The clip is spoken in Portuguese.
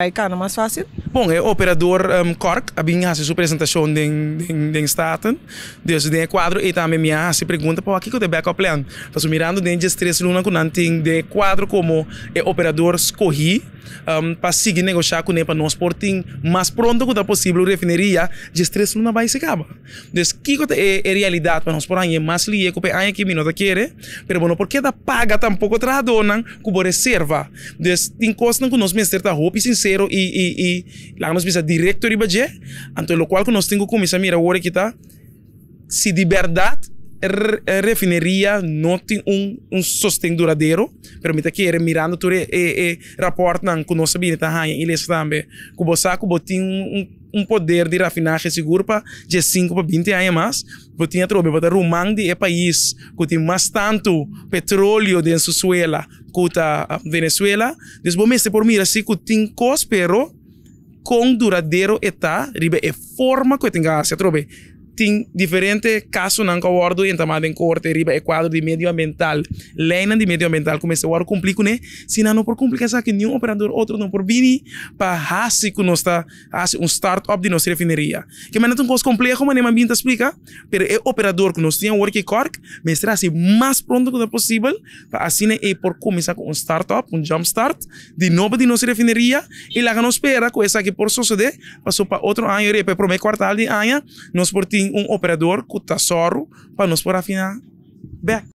Aí cá, não é mais fácil? Bom, é operador Cork, a minha sua apresentação em Staten, desde o quadro e também minha se pergunta para aqui que eu backup plan. Faço mirando dentro de três lunas com nanting de quadro como é operador escolhi para seguir negociar com ele para nós porting mais pronto que possível refineria de três lunas vai se acaba. Então, que é realidade para nós por aí mais li que aí que minuto quer, pero bueno, porque da paga tampouco tradonan como reserva. Então, tem coisas que nós mestres tá roupa sincero e lá nós precisa direto de budget, então o qual que nós temos que começar a mirar agora que tá se de verdade a refineria não tem sustento duradouro, permite que ele mirando tudo e rapporto que nós sabemos que tá aí eles também que você tem poder de rafinagem seguro para de 5 para 20 anos mais, porque tinha trobe para rumang de país que tem mais tanto petróleo dentro da Venezuela que a Venezuela, desde por mira se que tem cos pero com duradouro está ribe é forma que tem gas, trobe tem diferentes casos não acordo em tamanho em corte riba é quadro de medio ambiental lei de medio ambiental começa a complicar né se não por complicar sabe que nenhum operador outro não por vir para fazer que nós está startup de nossa refineria que mas não é um coisa complexo mas nem me bem explicar pero é operador que nós tem work cork mas será assim mais pronto que possível para assim é por começar com startup jump start de novo de nossa refineria e lá que nós espera com essa que por suceder passou para outro ano para o primeiro quartal de ano nós por operador que está soro para nos por afinar back.